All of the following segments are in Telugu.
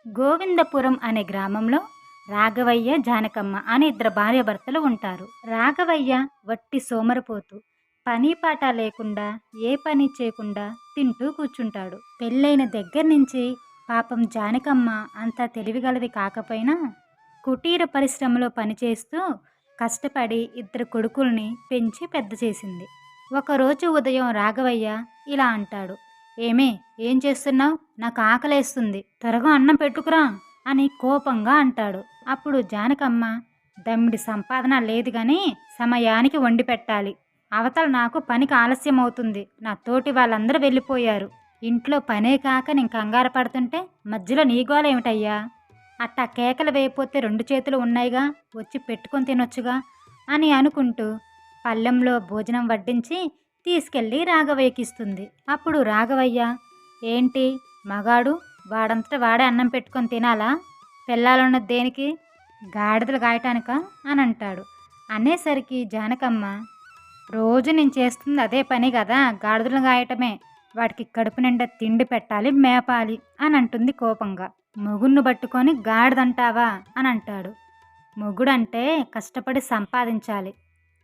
గోవిందపురం అనే గ్రామంలో రాఘవయ్య, జానకమ్మ అనే ఇద్దరు భార్యాభర్తలు ఉంటారు. రాఘవయ్య వట్టి సోమరిపోతు. పని పాట లేకుండా ఏ పని చేయకుండా తింటూ కూర్చుంటాడు. పెళ్ళైన దగ్గర నుంచి పాపం జానకమ్మ అంత తెలివిగలది కాకపోయినా కుటీర పరిశ్రమలో పనిచేస్తూ కష్టపడి ఇద్దరు కొడుకుల్ని పెంచి పెద్ద చేసింది. ఒకరోజు ఉదయం రాఘవయ్య ఇలా అంటాడు. ఏమే, ఏం చేస్తున్నావు? నాకు ఆకలేస్తుంది, త్వరగా అన్నం పెట్టుకురా అని కోపంగా అంటాడు. అప్పుడు జానకమ్మ, దమ్మిడి సంపాదన లేదు గాని సమయానికి వండి పెట్టాలి. అవతల నాకు పనికి ఆలస్యం అవుతుంది. నా తోటి వాళ్ళందరూ వెళ్ళిపోయారు. ఇంట్లో పనే కాక నేను కంగారు పడుతుంటే మధ్యలో నీ గోల ఏమిటయ్యా? అట్టా కేకలు వేయపోతే రెండు చేతులు ఉన్నాయిగా, వచ్చి పెట్టుకొని తినొచ్చుగా అని అనుకుంటూ పళ్ళెంలో భోజనం వడ్డించి తీసుకెళ్ళి రాఘవయ్యకిస్తుంది. అప్పుడు రాఘవయ్య, ఏంటి మగాడు వాడంతట వాడే అన్నం పెట్టుకొని తినాలా? పిల్లలున్నది దేనికి? గాడిదలు గాయటానిక అని అంటాడు. అనేసరికి జానకమ్మ, రోజు నేను చేస్తుంది అదే పని కదా, గాడిదలు గాయటమే. వాటికి కడుపు నిండా తిండి పెట్టాలి, మేపాలి అని అంటుంది కోపంగా. మొగుణ్ణి పట్టుకొని గాడిదంటావా అని అంటాడు. మొగుడంటే కష్టపడి సంపాదించాలి,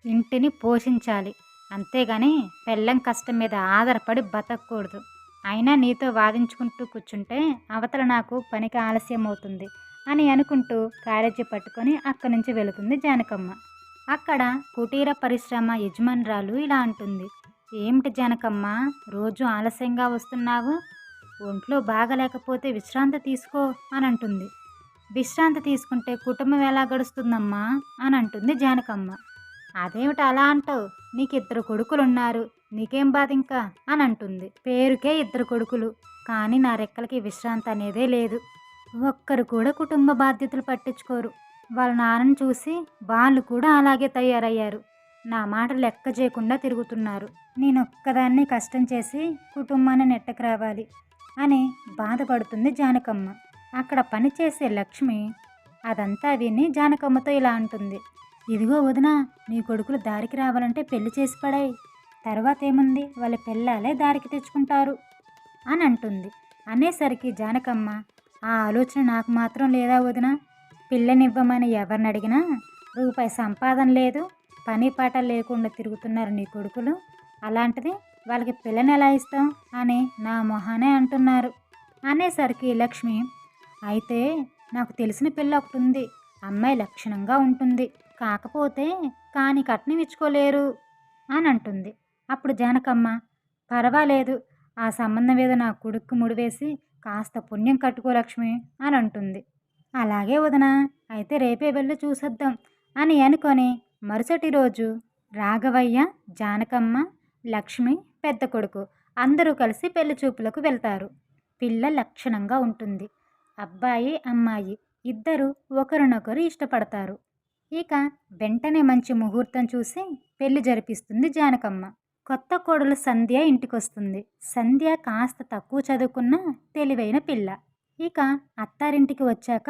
ఇంటిని పోషించాలి, అంతేగాని పెళ్ళం కష్టం మీద ఆధారపడి బతకూడదు. అయినా నీతో వాదించుకుంటూ కూర్చుంటే అవతల నాకు పనికి ఆలస్యం అవుతుంది అని అనుకుంటూ క్యారేజీ పట్టుకొని అక్కడి నుంచి వెళుతుంది జానకమ్మ. అక్కడ కుటీర పరిశ్రమ యజమానురాలు ఇలా అంటుంది. ఏమిటి జానకమ్మ, రోజు ఆలస్యంగా వస్తున్నావు? ఒంట్లో బాగలేకపోతే విశ్రాంతి తీసుకో అని అంటుంది. విశ్రాంతి తీసుకుంటే కుటుంబం ఎలా గడుస్తుందమ్మా అని అంటుంది జానకమ్మ. అదేమిటి అలా అంటావు? నీకు ఇద్దరు కొడుకులున్నారు, నీకేం బాధ ఇంకా అని అంటుంది. పేరుకే ఇద్దరు కొడుకులు, కానీ నా రెక్కలకి విశ్రాంతి అనేదే లేదు. ఒక్కరు కూడా కుటుంబ బాధ్యతలు పట్టించుకోరు. వాళ్ళ నాన్నని చూసి వాళ్ళు కూడా అలాగే తయారయ్యారు. నా మాట లెక్క చేయకుండా తిరుగుతున్నారు. నేనొక్కదాన్ని కష్టం చేసి కుటుంబాన్ని నెట్టకు రావాలి అని బాధపడుతుంది జానకమ్మ. అక్కడ పనిచేసే లక్ష్మి అదంతా విని జానకమ్మతో ఇలా అంటుంది. ఇదిగో వదినా, నీ కొడుకులు దారికి రావాలంటే పెళ్లి చేసి పడాయి. తర్వాత ఏముంది, వాళ్ళ పెళ్ళాలే దారికి తెచ్చుకుంటారు అని అంటుంది. అనేసరికి జానకమ్మ, ఆ ఆలోచన నాకు మాత్రం లేదా వదినా? పిల్లనివ్వమని ఎవరిని అడిగినా రూపాయి సంపాదన లేదు, పని పాట లేకుండా తిరుగుతున్నారు నీ కొడుకులు. అలాంటిది వాళ్ళకి పిల్లని ఎలా ఇస్తాం అని నా మొహానే అంటున్నారు. అనేసరికి లక్ష్మి, అయితే నాకు తెలిసిన పిల్ల ఒకటి ఉంది. అమ్మాయి లక్షణంగా ఉంటుంది, కాకపోతే కాని కట్నం ఇచ్చుకోలేరు అని అంటుంది. అప్పుడు జానకమ్మ, పర్వాలేదు, ఆ సంబంధం ఏదో నా కొడుక్కు ముడివేసి కాస్త పుణ్యం కట్టుకో లక్ష్మి అని అంటుంది. అలాగే వదనా, అయితే రేపే వెళ్ళి చూసొద్దాం అని అనుకొని మరుసటి రోజు రాఘవయ్య, జానకమ్మ, లక్ష్మి, పెద్ద కొడుకు అందరూ కలిసి పెళ్లి చూపులకు వెళ్తారు. పిల్ల లక్షణంగా ఉంటుంది. అబ్బాయి అమ్మాయి ఇద్దరు ఒకరినొకరు ఇష్టపడతారు. ఇక వెంటనే మంచి ముహూర్తం చూసి పెళ్లి జరిపిస్తుంది జానకమ్మ. కొత్త కోడలు సంధ్య ఇంటికొస్తుంది. సంధ్య కాస్త తక్కువ చదువుకున్న తెలివైన పిల్ల. ఇక అత్తారింటికి వచ్చాక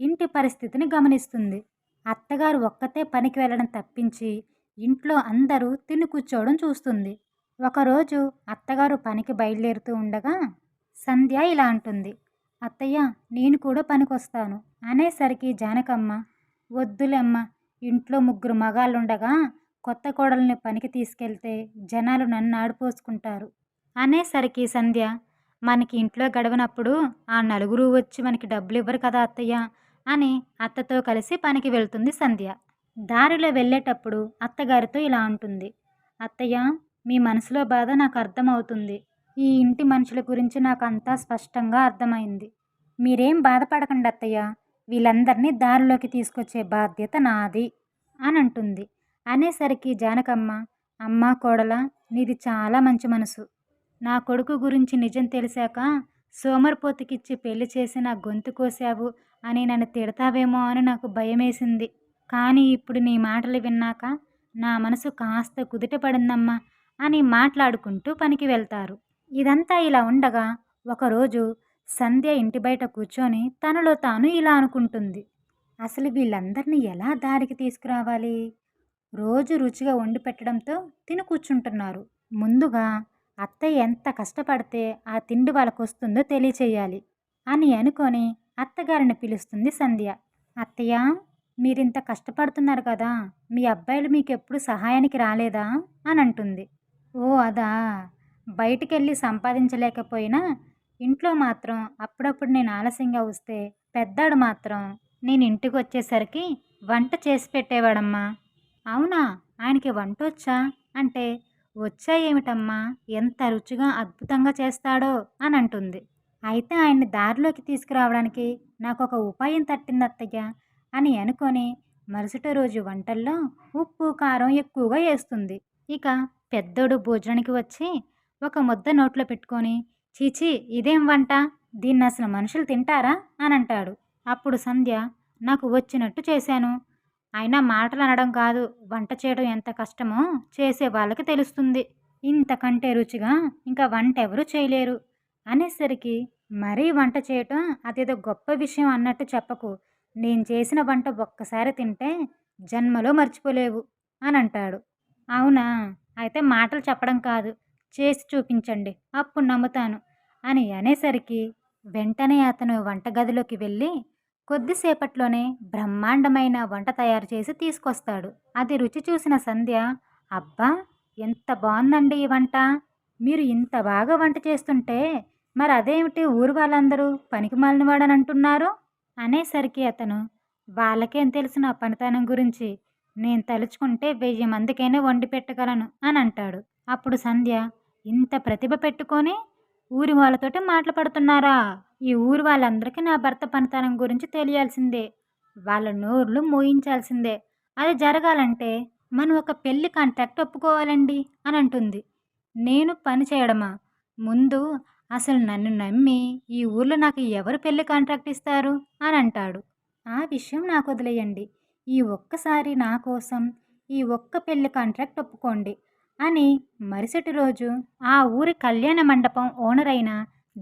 ఇంటి పరిస్థితిని గమనిస్తుంది. అత్తగారు ఒక్కతే పనికి వెళ్ళడం తప్పించి ఇంట్లో అందరూ తిని కూర్చోవడం చూస్తుంది. ఒకరోజు అత్తగారు పనికి బయలుదేరుతూ ఉండగా సంధ్య ఇలా అంటుంది. అత్తయ్య, నేను కూడా పనికొస్తాను అనేసరికి జానకమ్మ, వద్దులేమ్మ, ఇంట్లో ముగ్గురు మగాళ్ళుండగా కొత్త కోడల్ని పనికి తీసుకెళ్తే జనాలు నన్ను ఆడిపోసుకుంటారు అనేసరికి సంధ్య, మనకి ఇంట్లో గడవనప్పుడు ఆ నలుగురు వచ్చి మనకి డబ్బులు ఇవ్వరు కదా అత్తయ్య అని అత్తతో కలిసి పనికి వెళ్తుంది సంధ్య. దారిలో వెళ్ళేటప్పుడు అత్తగారితో ఇలా అంటుంది. అత్తయ్య, మీ మనసులో బాధ నాకు అర్థమవుతుంది. ఈ ఇంటి మనుషుల గురించి నాకు అంతా స్పష్టంగా అర్థమైంది. మీరేం బాధపడకండి అత్తయ్య, వీళ్ళందరినీ దారిలోకి తీసుకొచ్చే బాధ్యత నాది అని అంటుంది. అనేసరికి జానకమ్మ, అమ్మ కోడల, నీది చాలా మంచి మనసు. నా కొడుకు గురించి నిజం తెలిసాక సోమరిపోతుకిచ్చి పెళ్లి చేసి నా గొంతు కోసావు అని నన్ను తిడతావేమో అని నాకు భయమేసింది. కానీ ఇప్పుడు నీ మాటలు విన్నాక నా మనసు కాస్త కుదుట పడిందమ్మా అని మాట్లాడుకుంటూ పనికి వెళ్తారు. ఇదంతా ఇలా ఉండగా ఒకరోజు సంధ్య ఇంటి బయట కూర్చొని తనలో తాను ఇలా అనుకుంటుంది. అసలు వీళ్ళందరినీ ఎలా దారికి తీసుకురావాలి? రోజు రుచిగా వండి పెట్టడంతో తిని కూర్చుంటున్నారు. ముందుగా అత్తయ్య ఎంత కష్టపడితే ఆ తిండి వాళ్ళకు వస్తుందో తెలియచేయాలి అని అనుకొని అత్తగారిని పిలుస్తుంది సంధ్య. అత్తయ్య, మీరింత కష్టపడుతున్నారు కదా, మీ అబ్బాయిలు మీకెప్పుడు సహాయానికి రాలేదా అని అంటుంది. ఓ అదా, బయటికెళ్ళి సంపాదించలేకపోయినా ఇంట్లో మాత్రం అప్పుడప్పుడు నేను ఆలస్యంగా వస్తే పెద్దాడు మాత్రం నేను ఇంటికి వచ్చేసరికి వంట చేసి పెట్టేవాడమ్మా. అవునా, ఆయనకి వంటొచ్చా అంటే, వచ్చా ఏమిటమ్మా, ఎంత రుచిగా అద్భుతంగా చేస్తాడో అని అంటుంది. అయితే ఆయన్ని దారిలోకి తీసుకురావడానికి నాకొక ఉపాయం తట్టింది అత్తయ్య అని అనుకొని మరుసటి రోజు వంటల్లో ఉప్పు కారం ఎక్కువగా వేస్తుంది. ఇక పెద్దోడు భోజనానికి వచ్చి ఒక ముద్ద నోట్లో పెట్టుకొని, చీచీ ఇదేం వంట, దీన్ని అసలు మనుషులు తింటారా అని అంటాడు. అప్పుడు సంధ్య, నాకు వచ్చినట్టు చేశాను, అయినా మాటలు అనడం కాదు, వంట చేయడం ఎంత కష్టమో చేసే వాళ్ళకి తెలుస్తుంది, ఇంతకంటే రుచిగా ఇంకా వంట ఎవరూ చేయలేరు అనేసరికి, మరీ వంట చేయటం అదేదో గొప్ప విషయం అన్నట్టు చెప్పకు, నేను చేసిన వంట ఒక్కసారి తింటే జన్మలో మర్చిపోలేవు అని అంటాడు. అవునా, అయితే మాటలు చెప్పడం కాదు, చేసి చూపించండి అప్పుడు నమ్ముతాను అని అనేసరికి వెంటనే అతను వంటగదిలోకి వెళ్ళి కొద్దిసేపట్లోనే బ్రహ్మాండమైన వంట తయారు చేసి తీసుకొస్తాడు. అది రుచి చూసిన సంధ్య, అబ్బా, ఎంత బాగుందండి ఈ వంట, మీరు ఇంత బాగా వంట చేస్తుంటే మరి అదేమిటి ఊరు వాళ్ళందరూ పనికిమాలినవాడని అంటున్నారు అనేసరికి అతను, వాళ్ళకేం తెలిసిన పనితనం గురించి, నేను తలుచుకుంటే 1000 మందికైనా వండి పెట్టగలను అని అంటాడు. అప్పుడు సంధ్య, ఇంత ప్రతిభ పెట్టుకొని ఊరి వాళ్ళతోటి మాటలు పడుతున్నారా, ఈ ఊరు వాళ్ళందరికీ నా భర్త పనితనం గురించి తెలియాల్సిందే, వాళ్ళ నోర్లు మోయించాల్సిందే, అది జరగాలంటే మనం ఒక పెళ్లి కాంట్రాక్ట్ ఒప్పుకోవాలండి అని అంటుంది. నేను పని చేయడమా, ముందు అసలు నన్ను నమ్మి ఈ ఊర్లో నాకు ఎవరు పెళ్లి కాంట్రాక్ట్ ఇస్తారు అని అంటాడు. ఆ విషయం నాకు వదిలేయండి, ఈ ఒక్కసారి నా కోసం ఈ ఒక్క పెళ్లి కాంట్రాక్ట్ ఒప్పుకోండి అని మరుసటి రోజు ఆ ఊరి కళ్యాణ మండపం ఓనర్ అయిన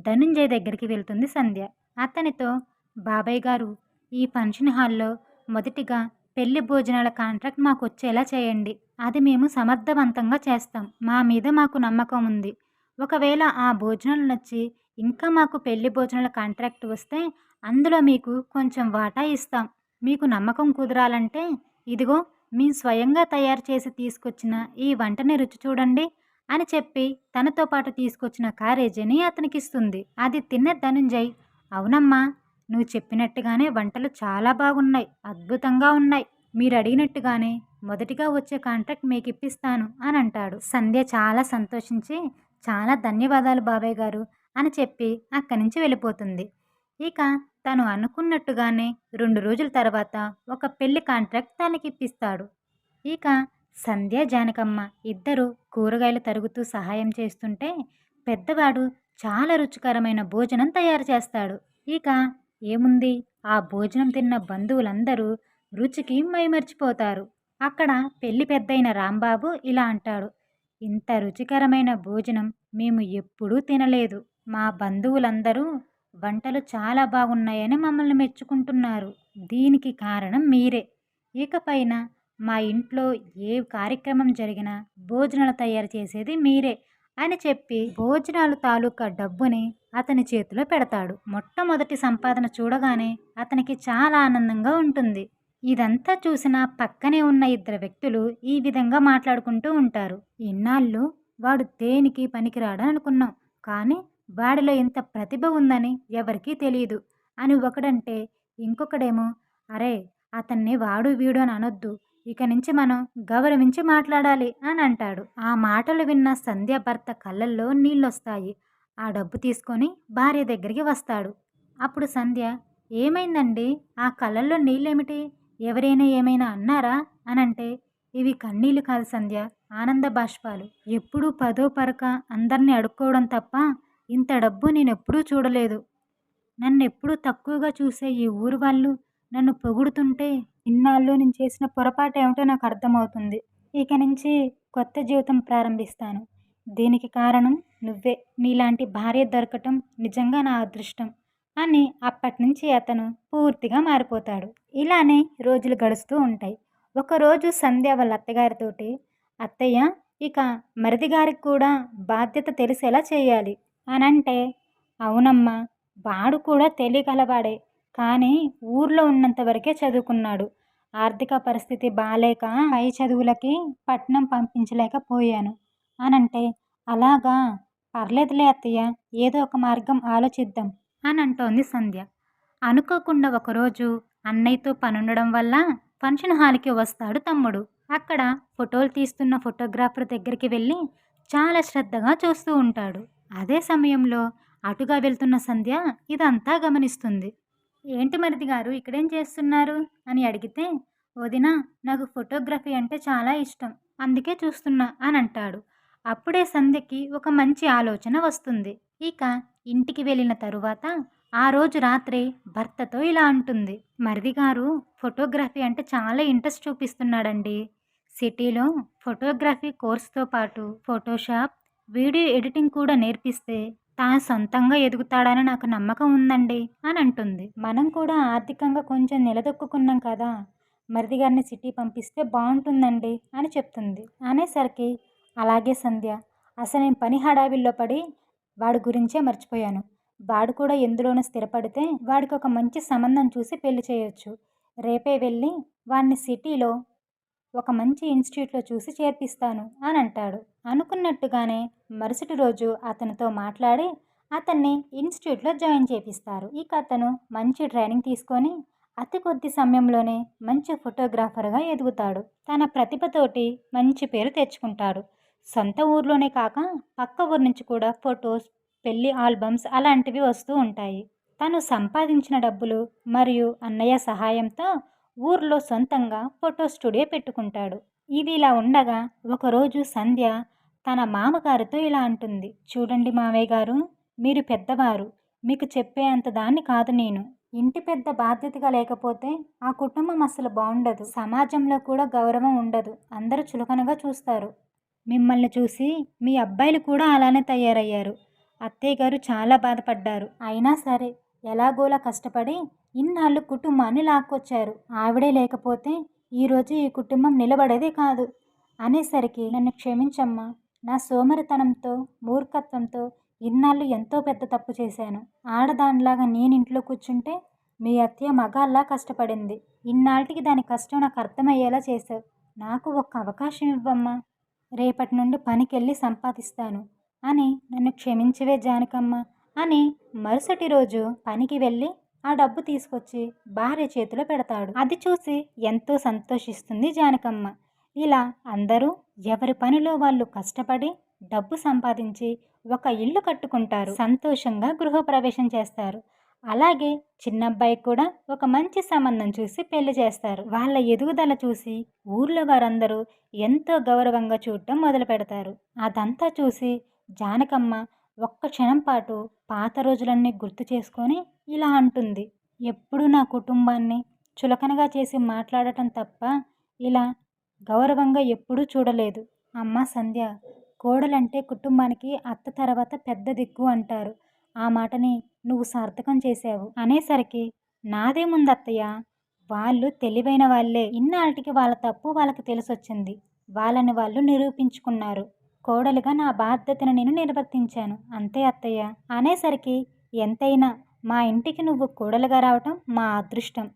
ధనుంజయ్ దగ్గరికి వెళ్తుంది సంధ్య. అతనితో, బాబాయ్ గారు, ఈ ఫంక్షన్ హాల్లో మొదటిగా పెళ్లి భోజనాల కాంట్రాక్ట్ మాకు వచ్చేలా చేయండి, అది మేము సమర్థవంతంగా చేస్తాం, మా మీద మాకు నమ్మకం ఉంది, ఒకవేళ ఆ భోజనాలు నచ్చి ఇంకా మాకు పెళ్లి భోజనాల కాంట్రాక్ట్ వస్తే అందులో మీకు కొంచెం వాటా ఇస్తాం, మీకు నమ్మకం కుదరాలంటే ఇదిగో మేము స్వయంగా తయారు చేసి తీసుకొచ్చిన ఈ వంటని రుచి చూడండి అని చెప్పి తనతో పాటు తీసుకొచ్చిన క్యారేజీని అతనికిస్తుంది. అది తిన్న ధనుంజయ్, అవునమ్మా, నువ్వు చెప్పినట్టుగానే వంటలు చాలా బాగున్నాయి, అద్భుతంగా ఉన్నాయి, మీరు అడిగినట్టుగానే మొదటిగా వచ్చే కాంట్రాక్ట్ మీకు ఇప్పిస్తాను అని అంటాడు. సంధ్య చాలా సంతోషించి, చాలా ధన్యవాదాలు బాబాయ్ గారు అని చెప్పి అక్కడి నుంచి వెళ్ళిపోతుంది. ఇక తను అనుకున్నట్టుగానే 2 రోజుల తర్వాత ఒక పెళ్లి కాంట్రాక్ట్ తనకిప్పిస్తాడు. ఇక సంధ్య జానకమ్మ ఇద్దరు కూరగాయలు తరుగుతూ సహాయం చేస్తుంటే పెద్దవాడు చాలా రుచికరమైన భోజనం తయారు చేస్తాడు. ఇక ఏముంది, ఆ భోజనం తిన్న బంధువులందరూ రుచికి మైమర్చిపోతారు. అక్కడ పెళ్లి పెద్దయిన రాంబాబు ఇలా అంటాడు, ఇంత రుచికరమైన భోజనం మేము ఎప్పుడూ తినలేదు, మా బంధువులందరూ వంటలు చాలా బాగున్నాయని మమ్మల్ని మెచ్చుకుంటున్నారు, దీనికి కారణం మీరే, ఇకపైన మా ఇంట్లో ఏ కార్యక్రమం జరిగినా భోజనాలు తయారు చేసేది మీరే అని చెప్పి భోజనాలు తాలూకా డబ్బుని అతని చేతిలో పెడతాడు. మొట్టమొదటి సంపాదన చూడగానే అతనికి చాలా ఆనందంగా ఉంటుంది. ఇదంతా చూసిన పక్కనే ఉన్న ఇద్దరు వ్యక్తులు ఈ విధంగా మాట్లాడుకుంటూ ఉంటారు. ఇన్నాళ్ళు వాడు దేనికి పనికిరాడని అనుకున్నాం, కానీ వాడిలో ఇంత ప్రతిభ ఉందని ఎవరికీ తెలియదు అని ఒకడంటే, ఇంకొకడేమో, అరే, అతన్ని వాడు వీడు అని అనొద్దు, ఇక నుంచి మనం గౌరవించి మాట్లాడాలి అని అంటాడు. ఆ మాటలు విన్న సంధ్య భర్త కళ్ళల్లో నీళ్ళొస్తాయి. ఆ డబ్బు తీసుకొని భార్య దగ్గరికి వస్తాడు. అప్పుడు సంధ్య, ఏమైందండి, ఆ కళ్ళల్లో నీళ్ళేమిటి, ఎవరైనా ఏమైనా అన్నారా అనంటే, ఇవి కన్నీళ్ళు కాదు సంధ్య, ఆనంద బాష్పాలు, ఎప్పుడూ పదో పరక అందరినీ అడుక్కోవడం తప్ప ఇంత డబ్బు నేనెప్పుడూ చూడలేదు, నన్నెప్పుడూ తక్కువగా చూసే ఈ ఊరు వాళ్ళు నన్ను పొగుడుతుంటే ఇన్నాళ్ళు నేను చేసిన పొరపాటు ఏమిటో నాకు అర్థమవుతుంది, ఇక నుంచి కొత్త జీవితం ప్రారంభిస్తాను, దీనికి కారణం నువ్వే, నీలాంటి భార్య దొరకటం నిజంగా నా అదృష్టం అని అప్పటినుంచి అతను పూర్తిగా మారిపోతాడు. ఇలానే రోజులు గడుస్తూ ఉంటాయి. ఒకరోజు సంధ్య వాళ్ళ అత్తగారితోటి, అత్తయ్య, ఇక మరిది గారికి కూడా బాధ్యత తెలిసేలా చేయాలి అనంటే, అవునమ్మా, వాడు కూడా తెలియగలవాడే, కానీ ఊర్లో ఉన్నంత వరకే చదువుకున్నాడు. ఆర్థిక పరిస్థితి బాలేక పై చదువులకి పట్నం పంపించలేకపోయాను అనంటే, అలాగా, పర్లేదులే అత్తయ్య, ఏదో ఒక మార్గం ఆలోచిద్దాం అనంటోంది సంధ్య. అనుకోకుండా ఒకరోజు అన్నయ్యతో పనుండడం వల్ల ఫంక్షన్ హాల్‌కి వస్తాడు తమ్ముడు. అక్కడ ఫోటోలు తీస్తున్న ఫోటోగ్రాఫర్ దగ్గరికి వెళ్ళి చాలా శ్రద్ధగా చూస్తూ ఉంటాడు. అదే సమయంలో అటుగా వెళ్తున్న సంధ్య ఇదంతా గమనిస్తుంది. "ఏంటి మరిది గారు ఇక్కడేం చేస్తున్నారు?" అని అడిగితే, "వదినా, నాకు ఫోటోగ్రఫీ అంటే చాలా ఇష్టం. అందుకే చూస్తున్నా" అని అంటాడు. అప్పుడే సంధ్యకి ఒక మంచి ఆలోచన వస్తుంది. ఇక ఇంటికి వెళ్ళిన తరువాత ఆ రోజు రాత్రి భర్తతో ఇలా అంటుంది. "మరిది గారు ఫోటోగ్రఫీ అంటే చాలా ఇంట్రెస్ట్ చూపిస్తున్నాడండి. సిటీలో ఫోటోగ్రఫీ కోర్స్‌తో పాటు ఫోటోషాప్, వీడియో ఎడిటింగ్ కూడా నేర్పిస్తే తాను సొంతంగా ఎదుగుతాడని నాకు నమ్మకం ఉందండి" అని అంటుంది. మనం కూడా ఆర్థికంగా కొంచెం నిలదొక్కుకున్నాం కదా, మరిది గారిని సిటీ పంపిస్తే బాగుంటుందండి అని చెప్తుంది. అనేసరికి, అలాగే సంధ్య, అసలు నేను పని హడావిల్లో పడి వాడి గురించే మర్చిపోయాను. వాడు కూడా ఎందులోనూ స్థిరపడితే వాడికి ఒక మంచి సంబంధం చూసి పెళ్లి చేయొచ్చు. రేపే వెళ్ళి వాడిని సిటీలో ఒక మంచి ఇన్‌స్టిట్యూట్‌లో చూసి చేర్పిస్తాను అని అంటాడు. అనుకున్నట్టుగానే మరుసటి రోజు అతనితో మాట్లాడి అతన్ని ఇన్‌స్టిట్యూట్‌లో జాయిన్ చేపిస్తారు. ఇక అతను మంచి ట్రైనింగ్ తీసుకొని అతి కొద్ది సమయంలోనే మంచి ఫోటోగ్రాఫర్‌గా ఎదుగుతాడు. తన ప్రతిభతోటి మంచి పేరు తెచ్చుకుంటాడు. సొంత ఊర్లోనే కాక పక్క ఊరు నుంచి కూడా ఫోటోస్, పెళ్లి ఆల్బమ్స్ అలాంటివి వస్తూ ఉంటాయి. తను సంపాదించిన డబ్బులు మరియు అన్నయ్య సహాయంతో ఊర్లో సొంతంగా ఫోటో స్టూడియో పెట్టుకుంటాడు. ఇది ఇలా ఉండగా ఒకరోజు సంధ్య తన మామగారితో ఇలా అంటుంది. "చూడండి మావయ్య గారు, మీరు పెద్దవారు. మీకు చెప్పే అంత దాన్ని కాదు నేను. ఇంటి పెద్ద బాధ్యతగా లేకపోతే ఆ కుటుంబం అసలు బాగుండదు. సమాజంలో కూడా గౌరవం ఉండదు. అందరూ చులకనగా చూస్తారు. మిమ్మల్ని చూసి మీ అబ్బాయిలు కూడా అలానే తయారయ్యారు. అత్తయ్య గారు చాలా బాధపడ్డారు. అయినా సరే ఎలాగోలా కష్టపడి ఇన్నాళ్ళు కుటుంబాన్ని లాక్కొచ్చారు. ఆవిడే లేకపోతే ఈరోజు ఈ కుటుంబం నిలబడేదే కాదు" అనేసరికి, "నన్ను క్షమించమ్మా. నా సోమరితనంతో, మూర్ఖత్వంతో ఇన్నాళ్ళు ఎంతో పెద్ద తప్పు చేశాను. ఆడదానిలాగా నేనింట్లో కూర్చుంటే మీ అత్తయ్య మగాళ్ళలా కష్టపడింది. ఇన్నాళ్ళకి దాని కష్టం నాకు అర్థమయ్యేలా చేశావు. నాకు ఒక్క అవకాశం ఇవ్వమ్మా. రేపటి నుండి పనికెళ్ళి సంపాదిస్తాను అని నన్ను క్షమించవే జానకమ్మ" అని మరుసటి రోజు పనికి వెళ్ళి ఆ డబ్బు తీసుకొచ్చి భార్య చేతిలో పెడతాడు. అది చూసి ఎంతో సంతోషిస్తుంది జానకమ్మ. ఇలా అందరూ ఎవరి పనిలో వాళ్ళు కష్టపడి డబ్బు సంపాదించి ఒక ఇల్లు కట్టుకుంటారు. సంతోషంగా గృహప్రవేశం చేస్తారు. అలాగే చిన్నబ్బాయికి కూడా ఒక మంచి సంబంధం చూసి పెళ్లి చేస్తారు. వాళ్ళ ఎదుగుదల చూసి ఊర్లో వారందరూ ఎంతో గౌరవంగా చూడటం మొదలు పెడతారు. అదంతా చూసి జానకమ్మ ఒక్క క్షణం పాటు పాత రోజులన్నీ గుర్తు చేసుకొని ఇలా అంటుంది. "ఎప్పుడూ నా కుటుంబాన్ని చులకనగా చేసి మాట్లాడటం తప్ప ఇలా గౌరవంగా ఎప్పుడూ చూడలేదు. అమ్మా సంధ్య, కోడలంటే కుటుంబానికి అత్త తర్వాత పెద్ద దిక్కు అంటారు. ఆ మాటని నువ్వు సార్థకం చేశావు" అనేసరికి, "నాదేముందత్తయ్య, వాళ్ళు తెలివైన వాళ్ళే. ఇన్నాళ్ళకి వాళ్ళ తప్పు వాళ్ళకి తెలిసొచ్చింది. వాళ్ళని వాళ్ళు నిరూపించుకున్నారు. కోడలుగా నా బాధ్యతను నేను నిర్వర్తించాను. అంతే అత్తయ్య" అనేసరికి, "ఎంతైనా మా ఇంటికి నువ్వు కోడలుగా రావటం మా అదృష్టం"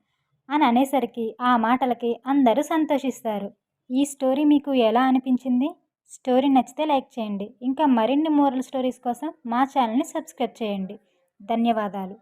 అని అనేసరికి ఆ మాటలకి అందరూ సంతోషిస్తారు. ఈ స్టోరీ మీకు ఎలా అనిపించింది? స్టోరీ నచ్చితే లైక్ చేయండి. ఇంకా మరిన్ని మోరల్ స్టోరీస్ కోసం మా ఛానల్ని సబ్స్క్రైబ్ చేయండి. ధన్యవాదాలు.